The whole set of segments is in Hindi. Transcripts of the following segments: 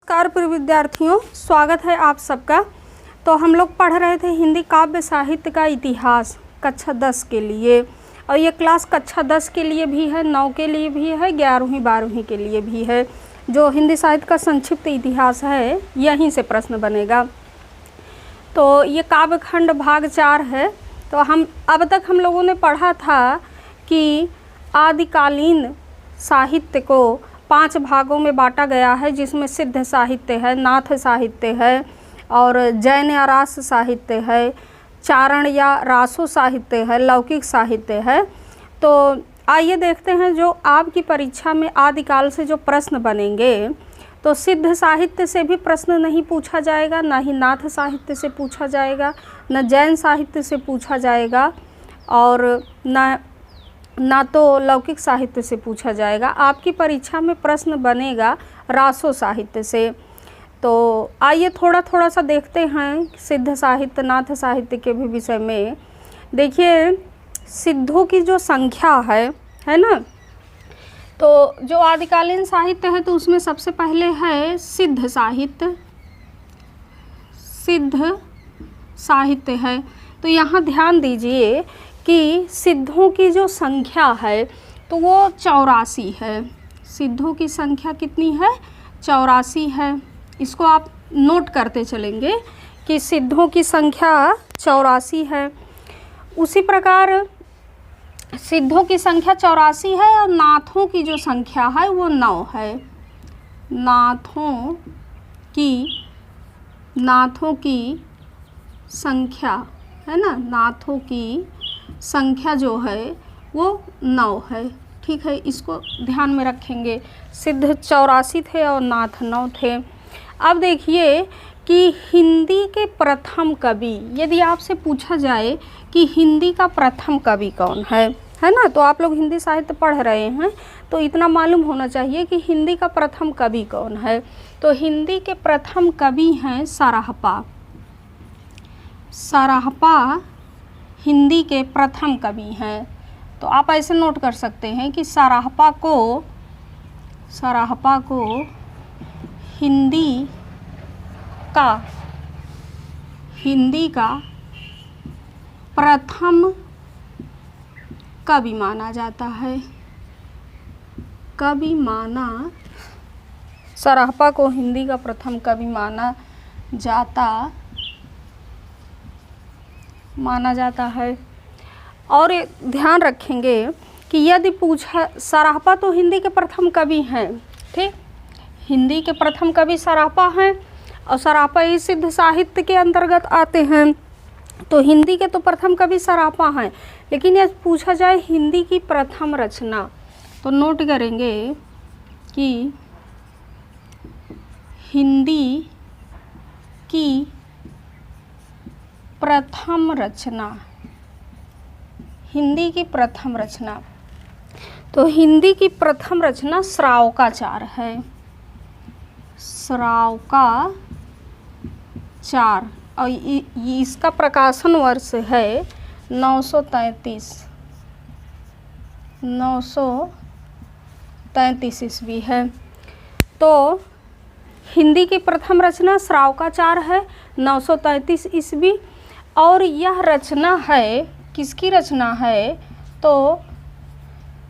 नमस्कार प्रिय विद्यार्थियों, स्वागत है आप सबका। तो हम लोग पढ़ रहे थे हिंदी काव्य साहित्य का इतिहास कक्षा 10 के लिए, और ये क्लास कक्षा 10 के लिए भी है, 9 के लिए भी है, 11वीं 12वीं के लिए भी है। जो हिंदी साहित्य का संक्षिप्त इतिहास है यहीं से प्रश्न बनेगा। तो ये काव्य खंड भाग 4 है। तो अब तक हम लोगों ने पढ़ा था कि आदिकालीन साहित्य को 5 भागों में बांटा गया है, जिसमें सिद्ध साहित्य है, नाथ साहित्य है, और जैन या रास साहित्य है, चारण या रासो साहित्य है, लौकिक साहित्य है। तो आइए देखते हैं जो आपकी परीक्षा में आदिकाल से जो प्रश्न बनेंगे। तो सिद्ध साहित्य से भी प्रश्न नहीं पूछा जाएगा, ना ही नाथ साहित्य से पूछा जाएगा, न जैन साहित्य से पूछा जाएगा, और ना तो लौकिक साहित्य से पूछा जाएगा। आपकी परीक्षा में प्रश्न बनेगा रासो साहित्य से। तो आइए थोड़ा सा देखते हैं सिद्ध साहित्य नाथ साहित्य के भी विषय में। देखिए, सिद्धों की जो संख्या है ना, तो जो आदिकालीन साहित्य है तो उसमें सबसे पहले है सिद्ध साहित्य। सिद्ध साहित्य है तो यहाँ ध्यान दीजिए कि सिद्धों की जो संख्या है तो वो 84 है। सिद्धों की संख्या कितनी है? 84 है। इसको आप नोट करते चलेंगे कि सिद्धों की संख्या 84 है। उसी प्रकार सिद्धों की संख्या 84 है और नाथों की जो संख्या है वो 9 है। नाथों की संख्या है ना, नाथों की संख्या जो है वो 9 है। ठीक है, इसको ध्यान में रखेंगे। सिद्ध 84 थे और नाथ 9 थे। अब देखिए कि हिंदी के प्रथम कवि, यदि आपसे पूछा जाए कि हिंदी का प्रथम कवि कौन है ना, तो आप लोग हिंदी साहित्य पढ़ रहे हैं तो इतना मालूम होना चाहिए कि हिंदी का प्रथम कवि कौन है। तो हिंदी के प्रथम कवि हैं सराहपा। सराहपा हिंदी के प्रथम कवि हैं। तो आप ऐसे नोट कर सकते हैं कि सराहपा को हिंदी का प्रथम कवि माना जाता है। सराहपा को हिंदी का प्रथम कवि माना जाता है। और ध्यान रखेंगे कि यदि पूछा, सराहपा तो हिंदी के प्रथम कवि हैं, ठीक, हिंदी के प्रथम कवि सराहपा हैं, और सराहपा ही सिद्ध साहित्य के अंतर्गत आते हैं। तो हिंदी के तो प्रथम कवि सराहपा हैं, लेकिन यदि पूछा जाए हिंदी की प्रथम रचना, तो नोट करेंगे कि हिंदी की प्रथम रचना, तो हिंदी की प्रथम रचना श्रावकाचार है। श्रावकाचार, और इसका प्रकाशन वर्ष है 933 ईस्वी है। तो हिंदी की प्रथम रचना श्रावकाचार है 933 ईस्वी। और यह रचना है, किसकी रचना है? तो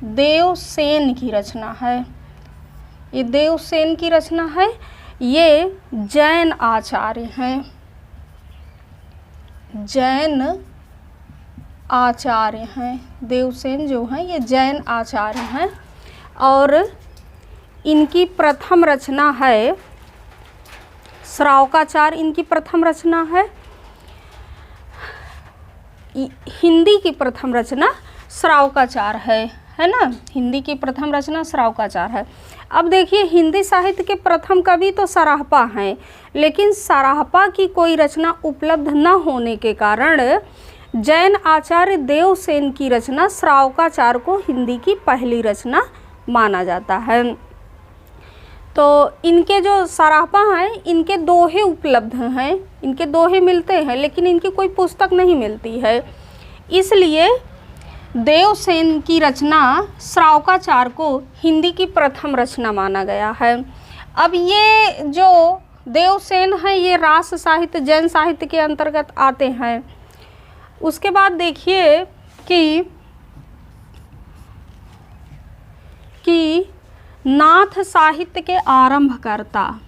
देवसेन की रचना है। ये देवसेन की रचना है। ये जैन आचार्य हैं। देवसेन जो हैं ये जैन आचार्य हैं। और इनकी प्रथम रचना है श्रावकाचार, इनकी प्रथम रचना है। हिंदी की प्रथम रचना श्रावकाचार है ना, हिंदी की प्रथम रचना श्रावकाचार है। अब देखिए, हिंदी साहित्य के प्रथम कवि तो सराहपा हैं, लेकिन सराहपा की कोई रचना उपलब्ध न होने के कारण जैन आचार्य देवसेन की रचना श्रावकाचार को हिंदी की पहली रचना माना जाता है। तो इनके जो सराहपा हैं, इनके दोहे उपलब्ध हैं, इनके दोहे मिलते हैं, लेकिन इनकी कोई पुस्तक नहीं मिलती है। इसलिए देवसेन की रचना श्रावकाचार को हिंदी की प्रथम रचना माना गया है। अब ये जो देवसेन है ये रास साहित्य जैन साहित्य के अंतर्गत आते हैं। उसके बाद देखिए कि नाथ साहित्य के आरंभकर्ता,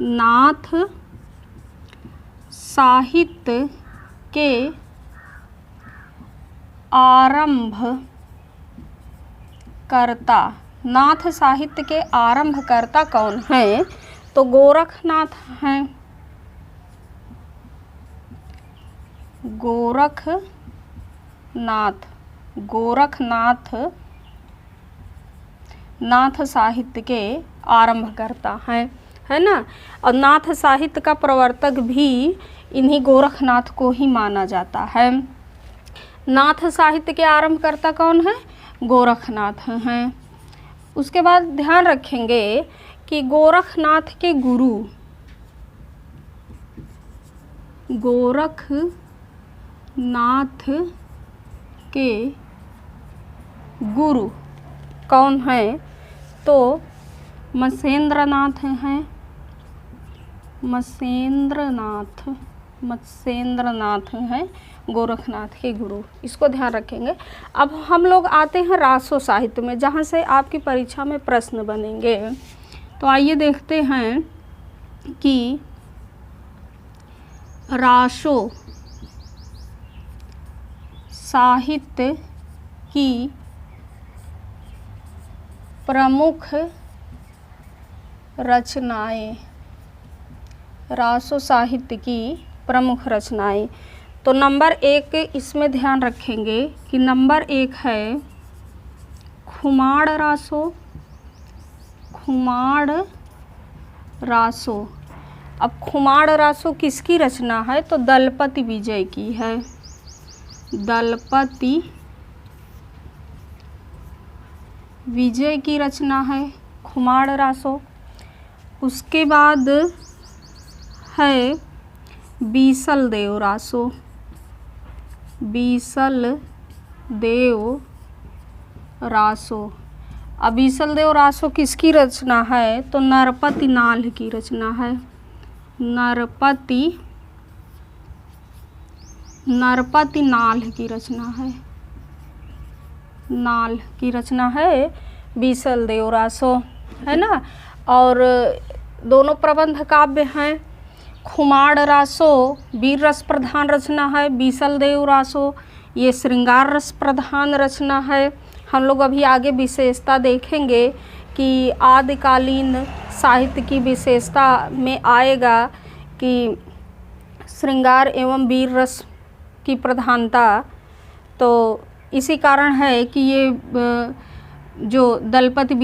नाथ साहित्य के आरंभकर्ता, नाथ साहित्य के आरंभकर्ता कौन है? तो गोरखनाथ हैं। गोरखनाथ नाथ साहित्य के आरंभकर्ता हैं, है ना। और नाथ साहित्य का प्रवर्तक भी इन्हीं गोरखनाथ को ही माना जाता है। नाथ साहित्य के आरंभकर्ता कौन है? गोरखनाथ हैं। उसके बाद ध्यान रखेंगे कि गोरखनाथ के गुरु कौन है? तो मत्स्येंद्रनाथ हैं। मत्स्येंद्रनाथ हैं गोरखनाथ के गुरु, इसको ध्यान रखेंगे। अब हम लोग आते हैं रासो साहित्य में, जहाँ से आपकी परीक्षा में प्रश्न बनेंगे। तो आइए देखते हैं कि रासो साहित्य की प्रमुख रचनाएं, रासो साहित्य की प्रमुख रचनाएं। तो नंबर 1 इसमें ध्यान रखेंगे कि नंबर 1 है खुमाड़ रासो। अब खुमाड़ रासो किसकी रचना है? तो दलपति विजय की है। दलपति विजय की रचना है खुमाड़ रासो। उसके बाद है बीसल देव रासो। अब बीसल देव रासो किसकी रचना है? तो नरपति नाल की रचना है। नरपति नाल की रचना है। नाल की रचना है बीसल देव रासो, है ना। और दोनों प्रबंध काव्य हैं। खुमाड़ रासो वीर रस प्रधान रचना है, बीसल देव रासो ये श्रृंगार रस प्रधान रचना है। हम लोग अभी आगे विशेषता देखेंगे कि आदिकालीन साहित्य की विशेषता में आएगा कि श्रृंगार एवं वीर रस की प्रधानता। तो इसी कारण है कि ये जो दलपति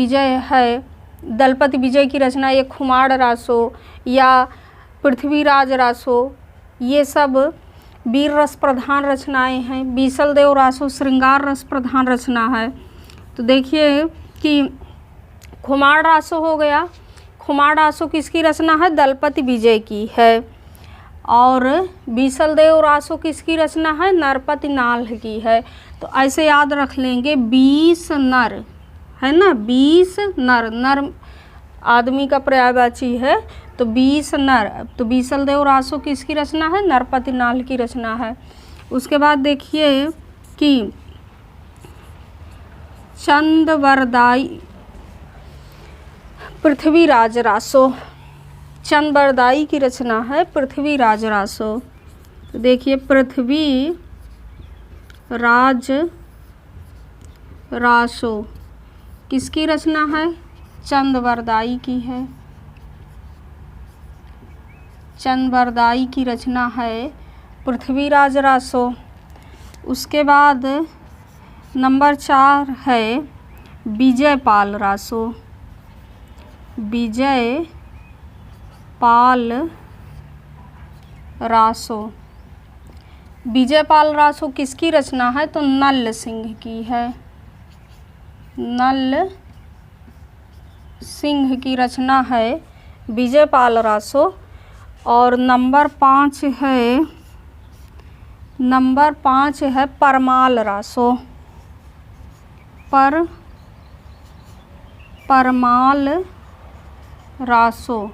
विजय की रचना, ये खुमाड़ रासो या पृथ्वीराज रासो, ये सब वीर रस प्रधान रचनाएं हैं। बीसल देव रासो श्रृंगार रस प्रधान रचना है। तो देखिए कि खुमाड़ रासो हो गया। खुमाड़ रासो किसकी रचना है? दलपति विजय की है। और बीसल देव रासो किसकी रचना है? नरपति नाल की है। तो ऐसे याद रख लेंगे 20 नर, है ना। 20 नर आदमी का पर्यायवाची है, तो 20 नर। तो बीसल देव रासो किसकी रचना है? नरपति नाल की रचना है। उसके बाद देखिए कि चंदवरदाई पृथ्वीराज रासो, चंदवरदाई की रचना है पृथ्वीराज रासो। तो देखिए पृथ्वीराज रासो किसकी रचना है? चंदवरदाई की है। चंदवरदाई की रचना है पृथ्वीराज रासो। उसके बाद नंबर 4 है विजयपाल रासो। विजयपाल रासो किसकी रचना है? तो नल सिंह की है। नल सिंह की रचना है विजयपाल रासो। और नंबर 5 है परमाल रासो। परमाल रासो।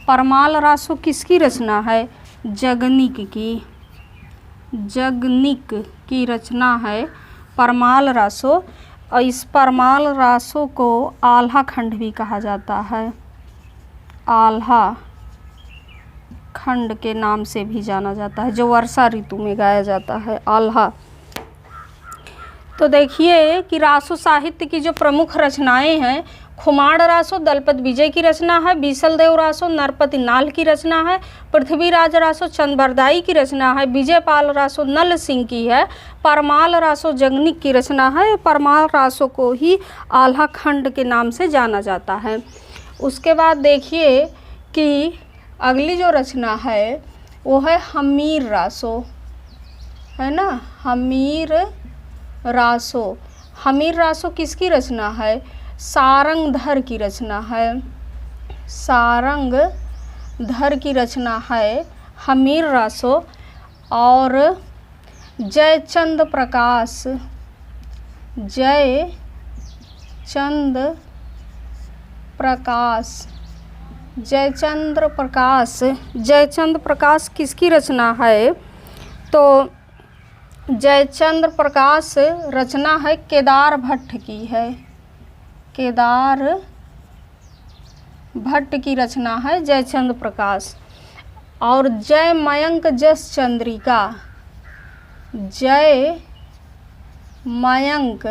परमाल रासो किसकी रचना है? जगनिक की। जगनिक की रचना है परमाल रासो। और इस परमाल रासो को आल्हा खंड भी कहा जाता है। आल्हा खंड के नाम से भी जाना जाता है, जो वर्षा ऋतु में गाया जाता है, आल्हा। तो देखिए कि रासो साहित्य की जो प्रमुख रचनाएं हैं, खुमाड़ रासो दलपत विजय की रचना है, बीसलदेव रासो नरपति नाल की रचना है, पृथ्वीराज रासो चंदबरदाई की रचना है, विजयपाल रासो नल सिंह की है, परमाल रासो जगनिक की रचना है। परमाल रासो को ही आल्हा खंड के नाम से जाना जाता है। उसके बाद देखिए कि अगली जो रचना है वो है हमीर रासो, है ना, हमीर रासो। हमीर रासो किसकी रचना है? सारंगधर की रचना है। सारंगधर की रचना है हमीर रासो। और जयचंद प्रकाश, जयचंद प्रकाश, जयचंद प्रकाश किसकी रचना है? तो जयचंद्र प्रकाश रचना है केदार भट्ट की है। केदार भट्ट की रचना है जयचंद्र प्रकाश। और जय मयंक जस चंद्रिका, जय मयंक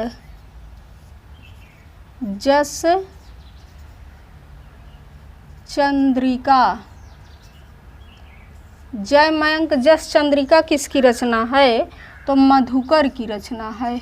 जस चंद्रिका, जय मयंक जस चंद्रिका किसकी रचना है? तो मधुकर की रचना है।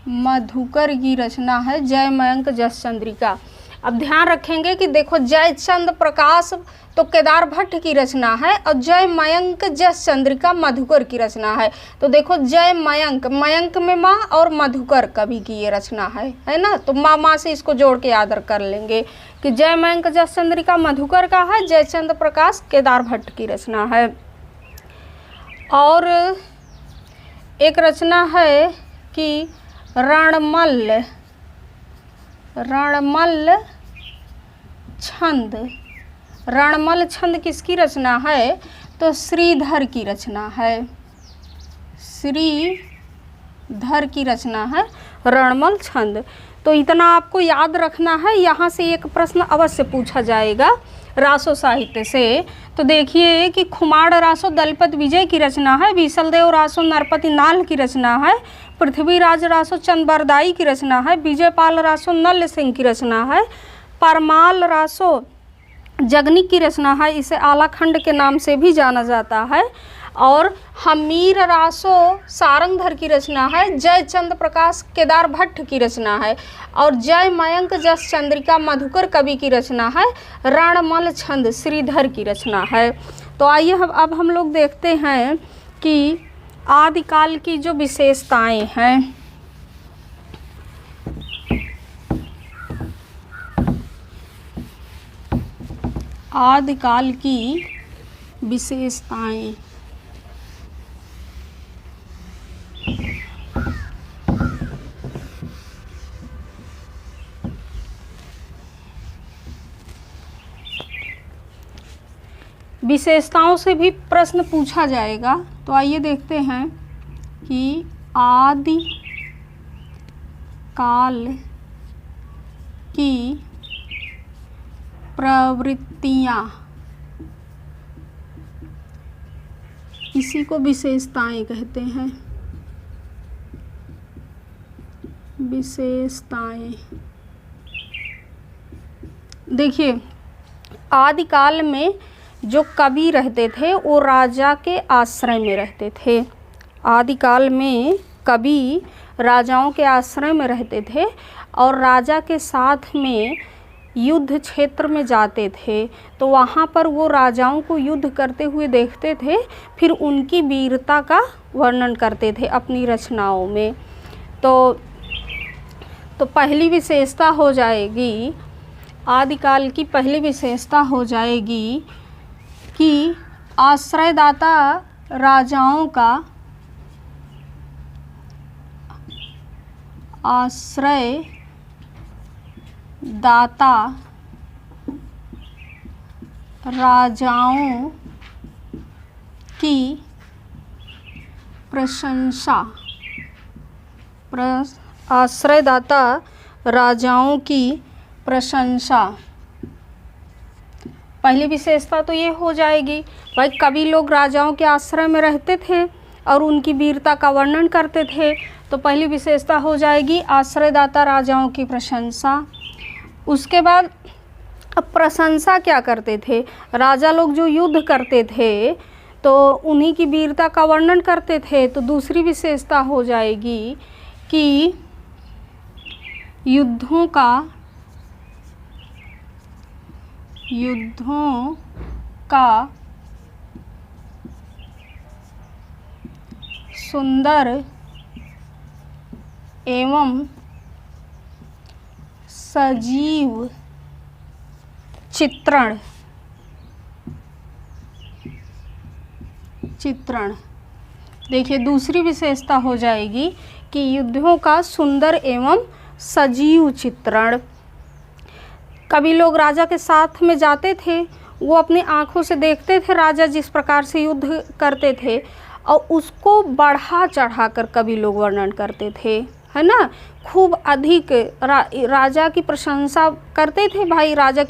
मधुकर की रचना है जय मयंक जस चंद्रिका। अब ध्यान रखेंगे कि देखो जयचंद प्रकाश तो केदार भट्ट की रचना है और जय मयंक जस चंद्रिका मधुकर की रचना है। तो देखो जय मयंक, मयंक में माँ और मधुकर कवि की ये रचना है ना। तो माँ से इसको जोड़ के याद कर लेंगे कि जय मयंक जस चंद्रिका मधुकर का है, जयचंद प्रकाश केदार भट्ट की रचना है। और एक रचना है कि रणमल छंद। रणमल छंद किसकी रचना है? तो श्रीधर की रचना है। श्रीधर की रचना है रणमल छंद। तो इतना आपको याद रखना है। यहाँ से एक प्रश्न अवश्य पूछा जाएगा रासो साहित्य से। तो देखिए कि खुमाड़ रासो दलपत विजय की रचना है, बीसलदेव रासो नरपति नाल की रचना है, पृथ्वीराज रासो चंदबरदाई की रचना है, विजयपाल रासो नल सिंह की रचना है, परमाल रासो जगनिक की रचना है, इसे आल्हा खंड के नाम से भी जाना जाता है। और हमीर रासो सारंगधर की रचना है, जयचंद प्रकाश केदार भट्ट की रचना है, और जय मयंक जस चंद्रिका मधुकर कवि की रचना है, रणमल छंद श्रीधर की रचना है। तो आइए अब हम लोग देखते हैं कि आदिकाल की जो विशेषताएं हैं। आदिकाल की विशेषताएं। विशेषताओं से भी प्रश्न पूछा जाएगा। तो आइए देखते हैं कि आदि काल की प्रवृत्तियाँ, इसी को विशेषताएं कहते हैं। विशेषताएं देखिए, आदिकाल में जो कवि रहते थे वो राजा के आश्रय में रहते थे। आदिकाल में कवि राजाओं के आश्रय में रहते थे और राजा के साथ में युद्ध क्षेत्र में जाते थे। तो वहाँ पर वो राजाओं को युद्ध करते हुए देखते थे, फिर उनकी वीरता का वर्णन करते थे अपनी रचनाओं में। तो पहली विशेषता हो जाएगी, आदिकाल की पहली विशेषता हो जाएगी कि आश्रयदाता राजाओं का, आश्रयदाता राजाओं की प्रशंसा, आश्रयदाता राजाओं की प्रशंसा। पहली विशेषता तो ये हो जाएगी भाई, कवि लोग राजाओं के आश्रय में रहते थे और उनकी वीरता का वर्णन करते थे, तो पहली विशेषता हो जाएगी आश्रयदाता राजाओं की प्रशंसा। उसके बाद अब प्रशंसा क्या करते थे, राजा लोग जो युद्ध करते थे तो उन्हीं की वीरता का वर्णन करते थे, तो दूसरी विशेषता हो जाएगी कि युद्धों का सुंदर एवं सजीव चित्रण। देखिए दूसरी विशेषता हो जाएगी कि युद्धों का सुंदर एवं सजीव चित्रण। कवि लोग राजा के साथ में जाते थे, वो अपनी आँखों से देखते थे राजा जिस प्रकार से युद्ध करते थे और उसको बढ़ा चढ़ा कर कवि लोग वर्णन करते थे, है ना। खूब अधिक राजा की प्रशंसा करते थे भाई, राजा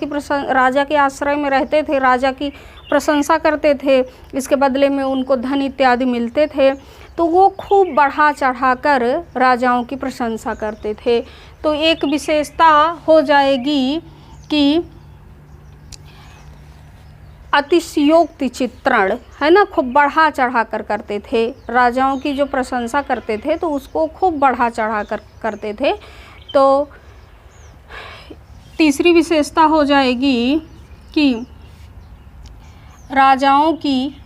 के आश्रय में रहते थे, राजा की प्रशंसा करते थे, इसके बदले में उनको धन इत्यादि मिलते थे, तो वो खूब बढ़ा चढ़ा कर राजाओं की प्रशंसा करते थे। तो एक विशेषता हो जाएगी कि अतिशयोक्ति चित्रण, है ना, खूब बढ़ा चढ़ा कर करते थे, राजाओं की जो प्रशंसा करते थे तो उसको खूब बढ़ा चढ़ा कर करते थे। तो तीसरी विशेषता हो जाएगी कि राजाओं की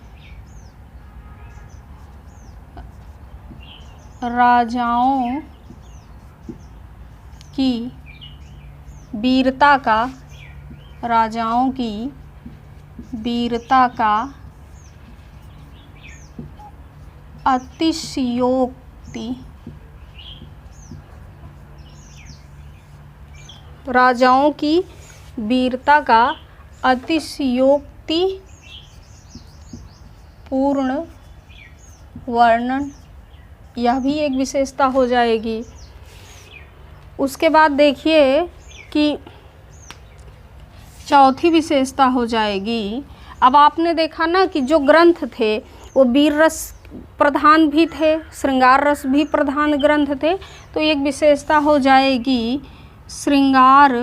वीरता का अतिशयोक्ति, राजाओं की वीरता का अतिशयोक्ति पूर्ण वर्णन, यह भी एक विशेषता हो जाएगी। उसके बाद देखिए कि चौथी विशेषता हो जाएगी, अब आपने देखा ना कि जो ग्रंथ थे वो वीर रस प्रधान भी थे, श्रृंगार रस भी प्रधान ग्रंथ थे, तो एक विशेषता हो जाएगी श्रृंगार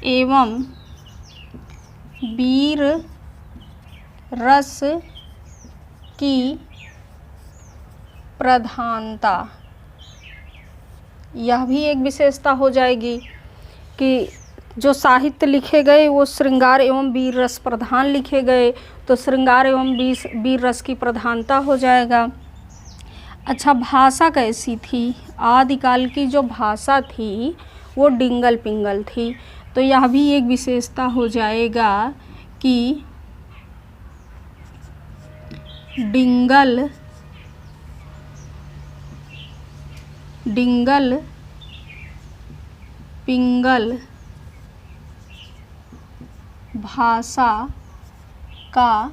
एवं वीर रस की प्रधानता। यह भी एक विशेषता हो जाएगी कि जो साहित्य लिखे गए वो श्रृंगार एवं वीर रस प्रधान लिखे गए, तो श्रृंगार एवं वीर रस की प्रधानता हो जाएगा। अच्छा, भाषा कैसी थी, आदिकाल की जो भाषा थी वो डिंगल पिंगल थी, तो यह भी एक विशेषता हो जाएगा कि डिंगल पिंगल भाषा का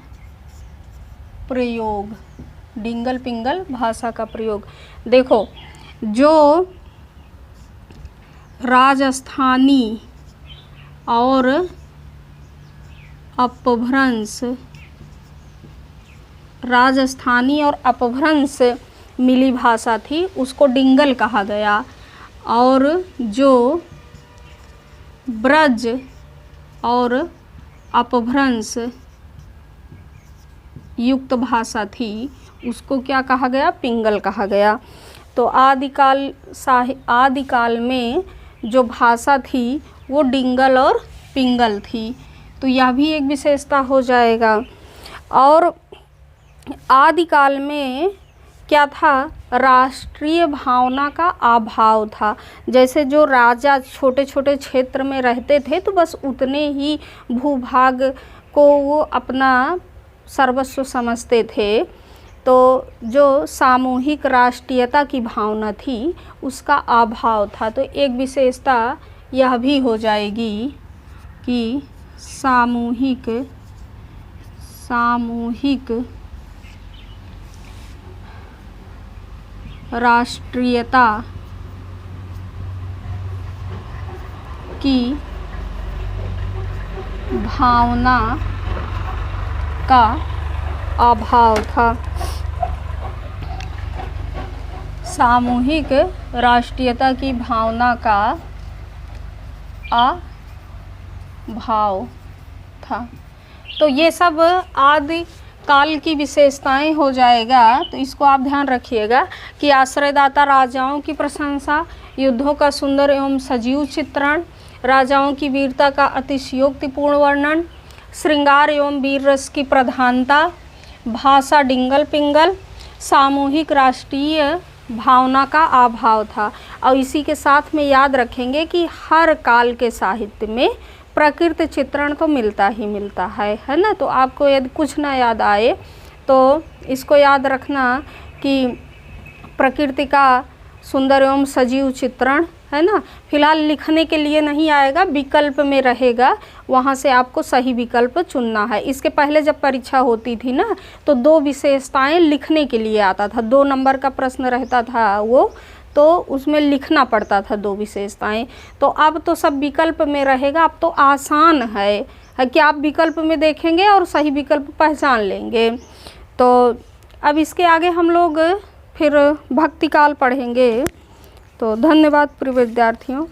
प्रयोग, डिंगल पिंगल भाषा का प्रयोग। देखो जो राजस्थानी और अपभ्रंश मिली भाषा थी उसको डिंगल कहा गया, और जो ब्रज और अपभ्रंश युक्त भाषा थी उसको क्या कहा गया, पिंगल कहा गया। तो आदिकाल में जो भाषा थी वो डिंगल और पिंगल थी, तो यह भी एक विशेषता हो जाएगा। और आदिकाल में क्या था, राष्ट्रीय भावना का अभाव था। जैसे जो राजा छोटे छोटे क्षेत्र में रहते थे तो बस उतने ही भूभाग को वो अपना सर्वस्व समझते थे, तो जो सामूहिक राष्ट्रीयता की भावना थी उसका अभाव था। तो एक विशेषता यह भी हो जाएगी कि सामूहिक राष्ट्रीयता की भावना का अभाव था। सामूहिक राष्ट्रीयता की भावना का अभाव था। तो ये सब आदि काल की विशेषताएं हो जाएगा। तो इसको आप ध्यान रखिएगा कि आश्रयदाता राजाओं की प्रशंसा, युद्धों का सुंदर एवं सजीव चित्रण, राजाओं की वीरता का अतिशयोक्तिपूर्ण वर्णन, श्रृंगार एवं वीर रस की प्रधानता, भाषा डिंगल पिंगल, सामूहिक राष्ट्रीय भावना का अभाव था। और इसी के साथ में याद रखेंगे कि हर काल के साहित्य में प्रकृति चित्रण तो मिलता ही मिलता है ना। तो आपको यदि कुछ ना याद आए तो इसको याद रखना कि प्रकृति का सुंदर एवं सजीव चित्रण है ना। फिलहाल लिखने के लिए नहीं आएगा, विकल्प में रहेगा, वहाँ से आपको सही विकल्प चुनना है। इसके पहले जब परीक्षा होती थी ना तो 2 विशेषताएं लिखने के लिए आता था, 2 नंबर का प्रश्न रहता था वो, तो उसमें लिखना पड़ता था 2 विशेषताएं। तो अब तो सब विकल्प में रहेगा। अब तो आसान है कि आप विकल्प में देखेंगे और सही विकल्प पहचान लेंगे। तो अब इसके आगे हम लोग फिर भक्तिकाल पढ़ेंगे। तो धन्यवाद प्रिय विद्यार्थियों।